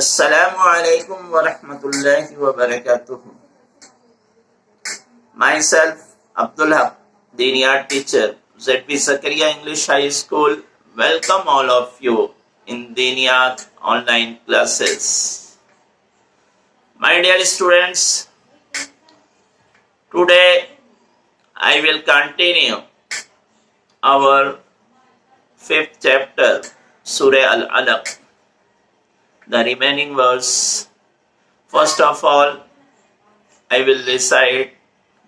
Assalamu alaikum wa rahmatullahi wa barakatuh. Myself, Abdul Haq, Dini Art teacher, ZP Zakaria English High School. Welcome all of you in Dini Art online classes. My dear students, today I will continue our 5th chapter, Surah Al-Alaq. The remaining verse. First of all, I will recite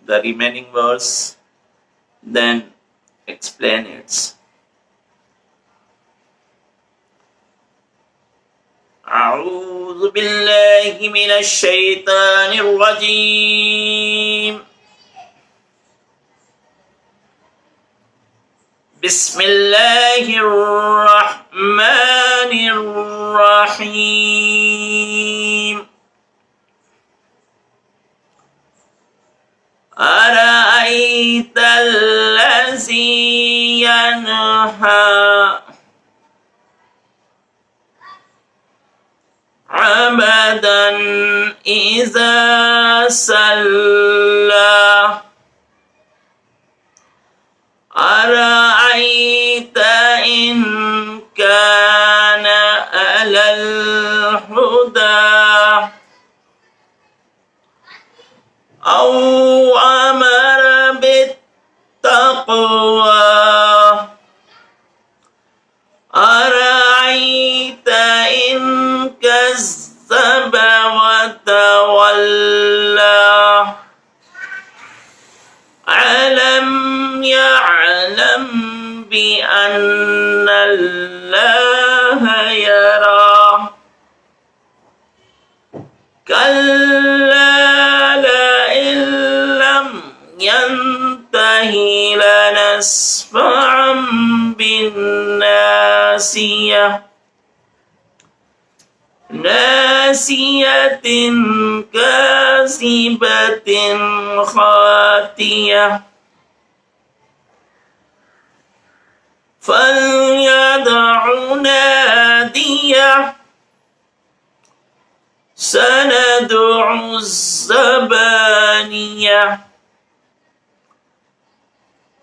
the remaining verse, then explain it. أعوذ بالله من الشيطان الرجيم. بسم الله الرحمن الرحيم. أرأيت الذي ينهى عبدا إذا صلى أرأيت إن كان على الهدى أو أمر بالتقوى أرأيت إن كذب وتولى ألم يعلم بأن الله يرى كلا لئن لم ينته لنسفعا بالناصية ناسية كاذبة خاطئة فليدع ناديه سندع الزبانية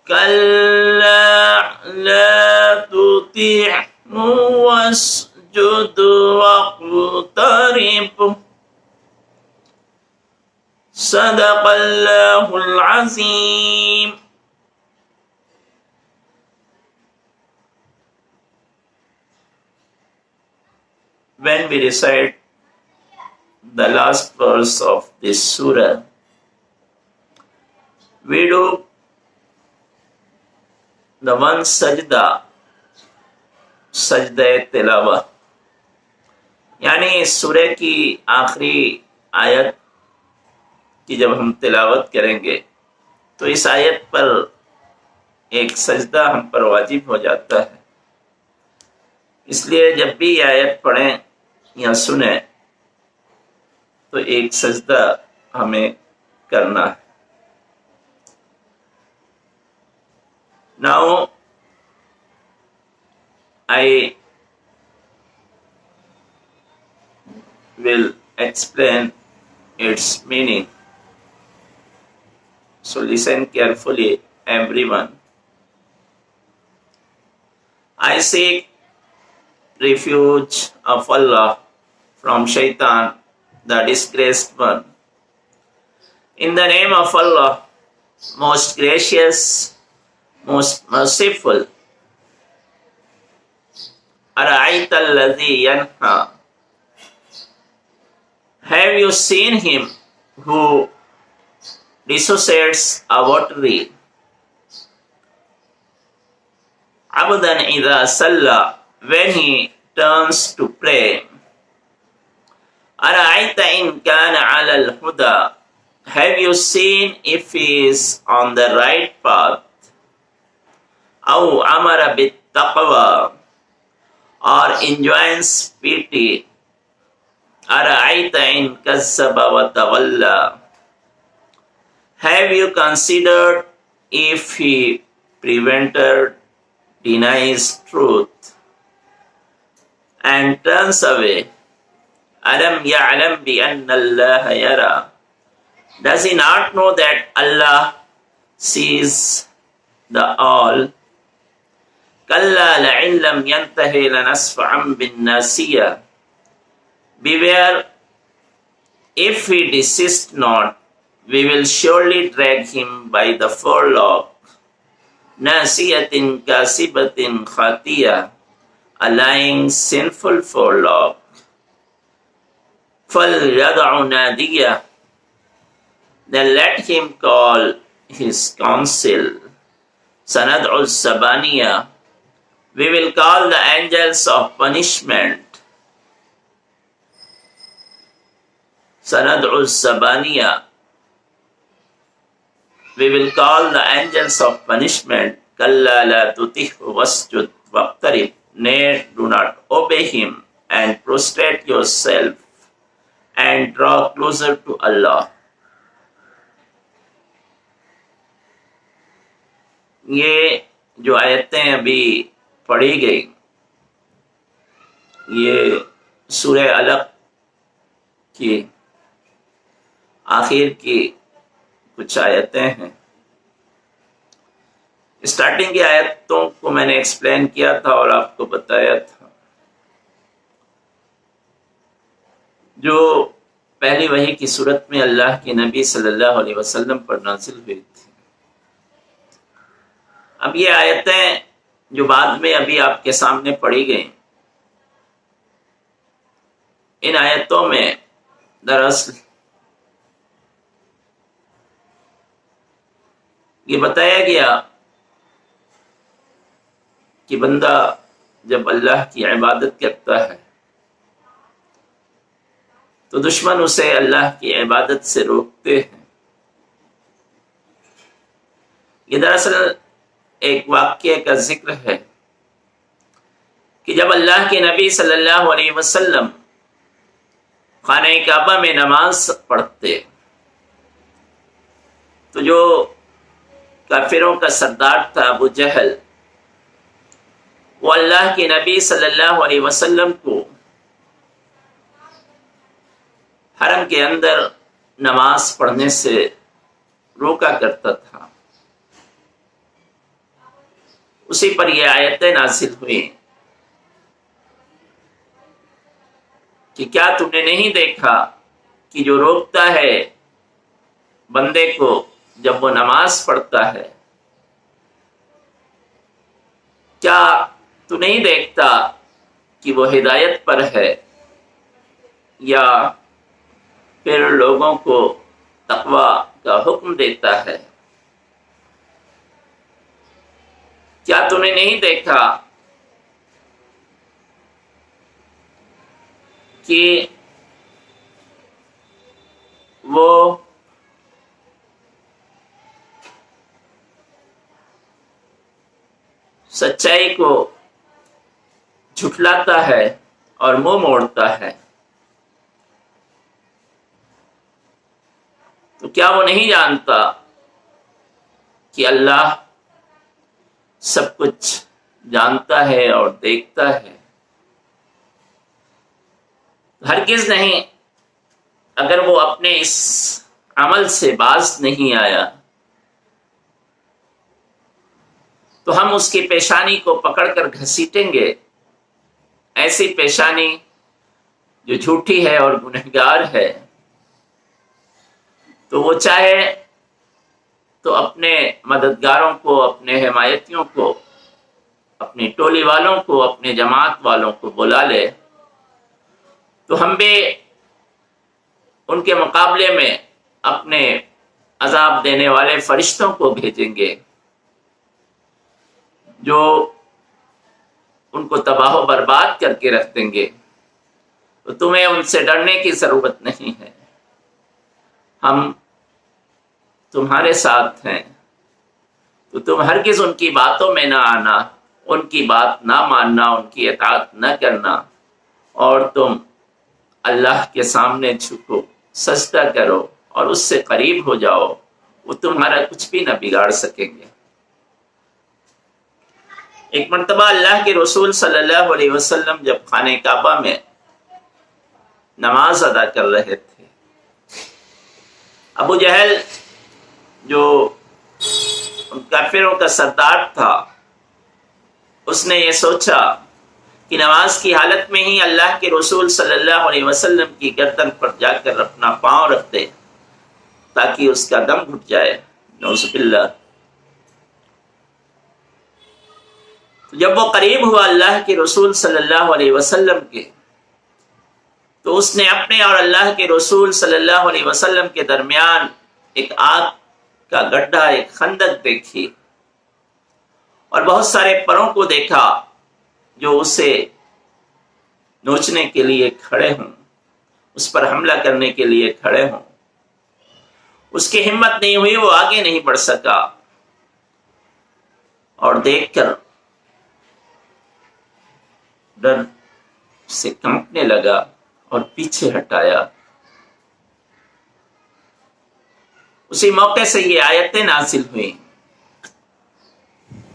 كلا لا تطعه واسجد واقترب صدق الله العظيم. When we recite the last verse of this surah, we do the one sajda, sajda tilawa. یعنی اس سورہ کی آخری آیت کی جب ہم تلاوت کریں گے تو اس آیت پر ایک سجدہ ہم پر واجب ہو جاتا ہے. اس لیے جب بھی یہ آیت پڑھیں یا سنیں تو ایک سجدہ ہمیں کرنا ہے. Now I will explain its meaning. So listen carefully, everyone. I seek refuge of Allah from Shaitan, the disgraced one. In the name of Allah, most gracious, most merciful. Ara'ayta alladhi yanha. Have you seen him who dissociates a votary? Abdan idha salla, when he turns to pray. Ara'ayta in kana ala al-huda. Have you seen if he is on the right path? Aw amara bit-taqwa, or enjoins piety. Ara'ayta in kazzaba wa tawalla. Have you considered if he prevented, denies truth, and turns away? Alam ya'lam bi anna Allah yara. Does he not know that Allah sees the all? Kalla la'in lam yantahi lanasfa'an bin nasiya. Beware, if he desist not, we will surely drag him by the forelock. Nasiyatin kasibatin khatiya, a lying sinful forelock. فَلْيَدْعُ نَادِيَهُ, then let him call his council. سَنَدْعُ السَّبَانِيَةَ, we will call the angels of punishment. سَنَدْعُ السَّبَانِيَةَ, we will call the angels of punishment. كَلَّا لَا تُطِعْهُ وَاسْجُدْ وَاقْتَرِبْ, nay, do not obey him and prostrate yourself and draw closer to Allah. یہ جو آیتیں ابھی پڑھی گئی یہ سورہ علق کی آخر کی کچھ آیتیں ہیں. اسٹارٹنگ کی آیتوں کو میں نے ایکسپلین کیا تھا اور آپ کو بتایا تھا جو پہلی وحی کی صورت میں اللہ کے نبی صلی اللہ علیہ وسلم پر نازل ہوئی تھی. اب یہ آیتیں جو بعد میں ابھی آپ کے سامنے پڑھی گئیں، ان آیتوں میں دراصل یہ بتایا گیا کہ بندہ جب اللہ کی عبادت کرتا ہے تو دشمن اسے اللہ کی عبادت سے روکتے ہیں. یہ دراصل ایک واقعے کا ذکر ہے کہ جب اللہ کے نبی صلی اللہ علیہ وسلم خانہ کعبہ میں نماز پڑھتے تو جو کافروں کا سردار تھا ابو جہل، وہ اللہ کے نبی صلی اللہ علیہ وسلم کو حرم کے اندر نماز پڑھنے سے روکا کرتا تھا. اسی پر یہ آیتیں نازل ہوئی کہ کیا تم نے نہیں دیکھا کہ جو روکتا ہے بندے کو جب وہ نماز پڑھتا ہے، کیا تو نہیں دیکھتا کہ وہ ہدایت پر ہے یا پھر لوگوں کو تقوی کا حکم دیتا ہے؟ کیا تو نے نہیں دیکھا کہ وہ سچائی کو جھٹلاتا ہے اور منہ موڑتا ہے؟ تو کیا وہ نہیں جانتا کہ اللہ سب کچھ جانتا ہے اور دیکھتا ہے؟ ہرگز نہیں. اگر وہ اپنے اس عمل سے باز نہیں آیا تو ہم اس کی پیشانی کو پکڑ کر گھسیٹیں گے، ایسی پیشانی جو جھوٹی ہے اور گنہگار ہے. تو وہ چاہے تو اپنے مددگاروں کو، اپنے حمایتیوں کو، اپنی ٹولی والوں کو، اپنے جماعت والوں کو بلا لے، تو ہم بھی ان کے مقابلے میں اپنے عذاب دینے والے فرشتوں کو بھیجیں گے جو ان کو تباہ و برباد کر کے رکھ دیں گے. تو تمہیں ان سے ڈرنے کی ضرورت نہیں ہے، ہم تمہارے ساتھ ہیں. تو تم ہرگز ان کی باتوں میں نہ آنا، ان کی بات نہ ماننا، ان کی اطاعت نہ کرنا، اور تم اللہ کے سامنے جھکو، سجدہ کرو اور اس سے قریب ہو جاؤ. وہ تمہارا کچھ بھی نہ بگاڑ سکیں گے. ایک مرتبہ اللہ کے رسول صلی اللہ علیہ وسلم جب خانہ کعبہ میں نماز ادا کر رہے تھے۔ ابو جہل جو کافروں کا سردار تھا، اس نے یہ سوچا کہ نماز کی حالت میں ہی اللہ کے رسول صلی اللہ علیہ وسلم کی گردن پر جا کر اپنا پاؤں رکھ دے تاکہ اس کا دم گھٹ جائے، نعوذ باللہ۔ جب وہ قریب ہوا اللہ کے رسول صلی اللہ علیہ وسلم کے، تو اس نے اپنے اور اللہ کے رسول صلی اللہ علیہ وسلم کے درمیان ایک آگ کا گڈھا، ایک خندق دیکھی، اور بہت سارے پروں کو دیکھا جو اسے نوچنے کے لیے کھڑے ہوں، اس پر حملہ کرنے کے لیے کھڑے ہوں۔ اس کی ہمت نہیں ہوئی، وہ آگے نہیں بڑھ سکا، اور دیکھ کر ڈر سے کانپنے لگا اور پیچھے ہٹایا۔ اسی موقع سے یہ آیتیں نازل ہوئیں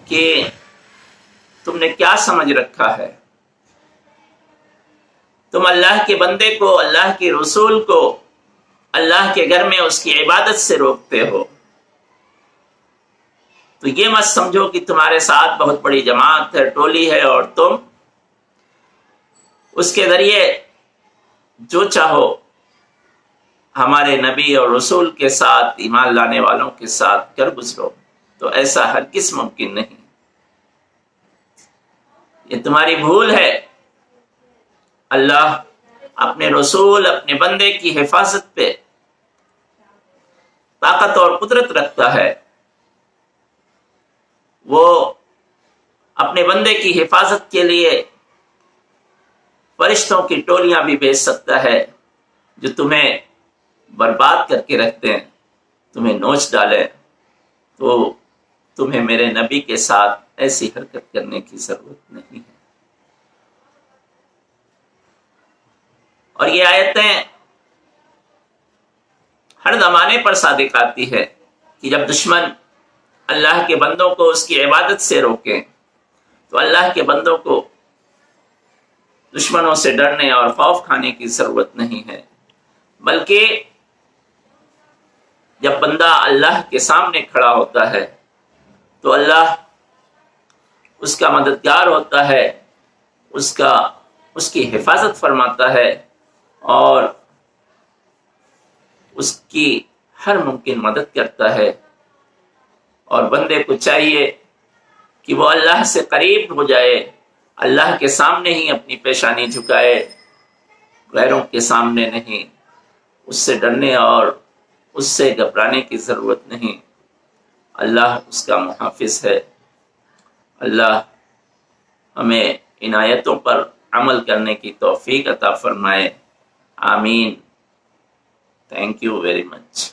کہ تم نے کیا سمجھ رکھا ہے، تم اللہ کے بندے کو، اللہ کے رسول کو اللہ کے گھر میں اس کی عبادت سے روکتے ہو، تو یہ مت سمجھو کہ تمہارے ساتھ بہت بڑی جماعت ہے، ٹولی ہے، اور تم اس کے ذریعے جو چاہو ہمارے نبی اور رسول کے ساتھ، ایمان لانے والوں کے ساتھ کر گزرو، تو ایسا ہرگز ممکن نہیں۔ یہ تمہاری بھول ہے۔ اللہ اپنے رسول، اپنے بندے کی حفاظت پہ طاقت اور قدرت رکھتا ہے۔ وہ اپنے بندے کی حفاظت کے لیے فرشتوں کی ٹولیاں بھی بھیج سکتا ہے جو تمہیں برباد کر کے رکھتے ہیں، تمہیں نوچ ڈالے، تو تمہیں میرے نبی کے ساتھ ایسی حرکت کرنے کی ضرورت نہیں ہے۔ اور یہ آیتیں ہر زمانے پر صادق آتی ہے کہ جب دشمن اللہ کے بندوں کو اس کی عبادت سے روکیں، تو اللہ کے بندوں کو دشمنوں سے ڈرنے اور خوف کھانے کی ضرورت نہیں ہے، بلکہ جب بندہ اللہ کے سامنے کھڑا ہوتا ہے تو اللہ اس کا مددگار ہوتا ہے، اس کی حفاظت فرماتا ہے، اور اس کی ہر ممکن مدد کرتا ہے۔ اور بندے کو چاہیے کہ وہ اللہ سے قریب ہو جائے، اللہ کے سامنے ہی اپنی پیشانی جھکائے، غیروں کے سامنے نہیں۔ اس سے ڈرنے اور اس سے گھبرانے کی ضرورت نہیں، اللہ اس کا محافظ ہے۔ اللہ ہمیں ان آیتوں پر عمل کرنے کی توفیق عطا فرمائے، آمین۔ Thank you very much.